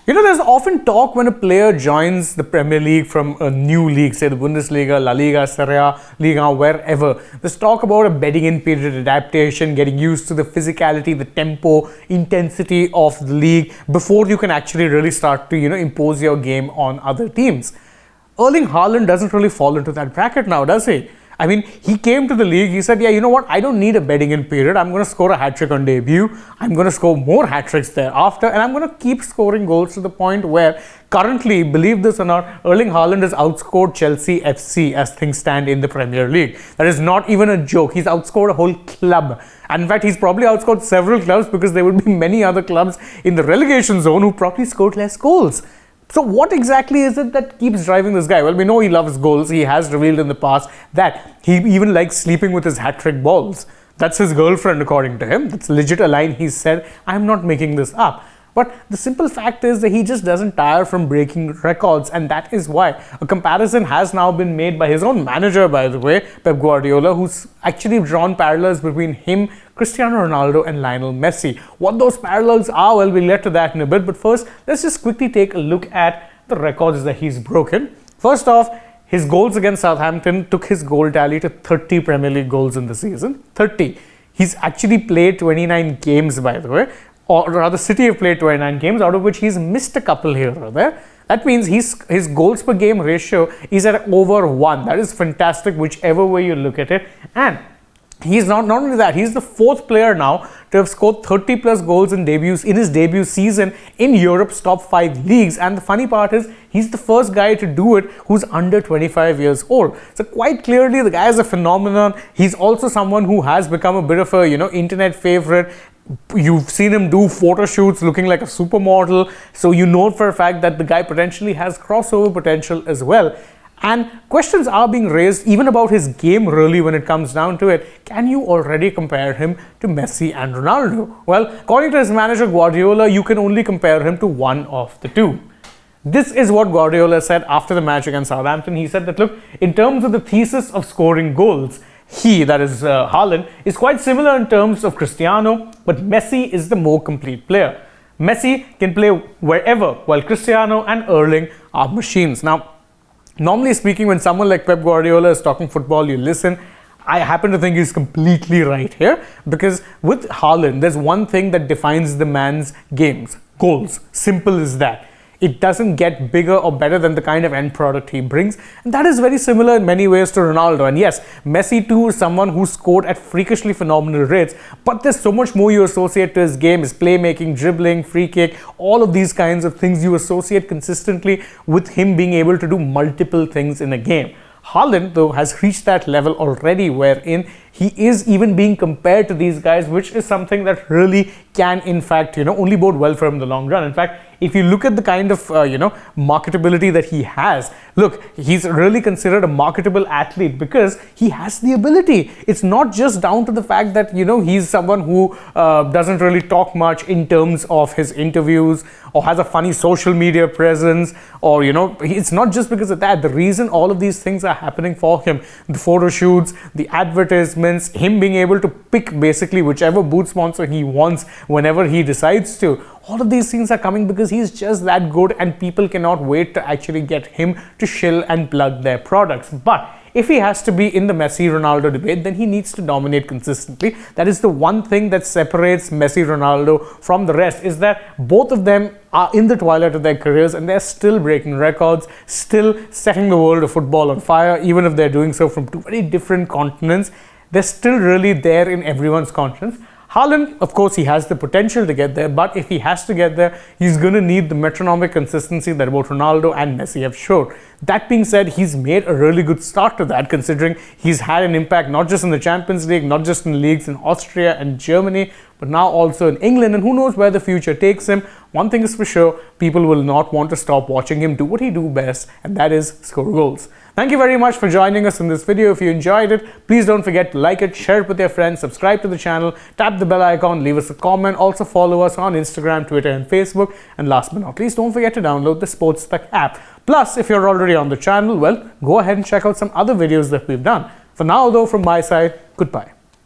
There's often talk when a player joins the Premier League from a new league, say the Bundesliga, La Liga, Serie A, Liga, wherever. There's talk about a bedding in period, adaptation, getting used to the physicality, the tempo, intensity of the league before you can actually really start to, impose your game on other teams. Erling Haaland doesn't really fall into that bracket now, does he? I mean, he came to the league, he said, yeah, you know what, I don't need a bedding in period. I'm going to score a hat-trick on debut. I'm going to score more hat-tricks thereafter, and I'm going to keep scoring goals to the point where currently, believe this or not, Erling Haaland has outscored Chelsea FC as things stand in the Premier League. That is not even a joke. He's outscored a whole club. And in fact, he's probably outscored several clubs because there would be many other clubs in the relegation zone who probably scored less goals. So what exactly is it that keeps driving this guy? Well, we know he loves goals. He has revealed in the past that he even likes sleeping with his hat-trick balls. That's his girlfriend, according to him. That's legit a line he said. I'm not making this up. But the simple fact is that he just doesn't tire from breaking records, and that is why a comparison has now been made by his own manager, by the way, Pep Guardiola, who's actually drawn parallels between him, Cristiano Ronaldo and Lionel Messi. What those parallels are, well, we'll get to that in a bit, but first, let's just quickly take a look at the records that he's broken. First off, his goals against Southampton took his goal tally to 30 Premier League goals in the season. 30. He's actually played 29 games, by the way. Or rather, City have played 29 games, out of which he's missed a couple here or there. That means his goals per game ratio is at over 1. That is fantastic, whichever way you look at it. And he's not only that, he's the fourth player now to have scored 30 plus goals in his debut season in Europe's top 5 leagues. And the funny part is, he's the first guy to do it who's under 25 years old. So quite clearly, the guy is a phenomenon. He's also someone who has become a bit of a, internet favorite. You've seen him do photo shoots looking like a supermodel. So you know for a fact that the guy potentially has crossover potential as well. And questions are being raised even about his game, really, when it comes down to it. Can you already compare him to Messi and Ronaldo? Well, according to his manager Guardiola, you can only compare him to one of the two. This is what Guardiola said after the match against Southampton. He said that, look, in terms of the thesis of scoring goals, that is Haaland, is quite similar in terms of Cristiano, but Messi is the more complete player. Messi can play wherever, while Cristiano and Erling are machines. Now, normally speaking, when someone like Pep Guardiola is talking football, you listen. I happen to think he's completely right here, because with Haaland, there's one thing that defines the man's games: goals. Simple as that. It doesn't get bigger or better than the kind of end product he brings. And that is very similar in many ways to Ronaldo. And yes, Messi too is someone who scored at freakishly phenomenal rates, but there's so much more you associate to his game: his playmaking, dribbling, free kick, all of these kinds of things you associate consistently with him being able to do multiple things in a game. Haaland, though, has reached that level already wherein he is even being compared to these guys, which is something that really can, in fact, only bode well for him in the long run. In fact, if you look at the kind of, marketability that he has, look, he's really considered a marketable athlete because he has the ability. It's not just down to the fact that, he's someone who doesn't really talk much in terms of his interviews or has a funny social media presence, or, it's not just because of that. The reason all of these things are happening for him, the photo shoots, the advertisements, him being able to pick basically whichever boot sponsor he wants whenever he decides to, all of these things are coming because he's just that good, and people cannot wait to actually get him to shill and plug their products. But if he has to be in the Messi-Ronaldo debate, then he needs to dominate consistently. That is the one thing that separates Messi-Ronaldo from the rest, is that both of them are in the twilight of their careers and they're still breaking records, still setting the world of football on fire, even if they're doing so from two very different continents. They're still really there in everyone's conscience. Haaland, of course, he has the potential to get there, but if he has to get there, he's going to need the metronomic consistency that both Ronaldo and Messi have showed. That being said, he's made a really good start to that, considering he's had an impact not just in the Champions League, not just in leagues in Austria and Germany, but now also in England, and who knows where the future takes him. One thing is for sure, people will not want to stop watching him do what he do best, and that is score goals. Thank you very much for joining us in this video. If you enjoyed it, please don't forget to like it, share it with your friends, subscribe to the channel, tap the bell icon, leave us a comment, also follow us on Instagram, Twitter and Facebook, and last but not least, don't forget to download the AajTak app. Plus, if you're already on the channel, well, go ahead and check out some other videos that we've done. For now though, from my side, goodbye.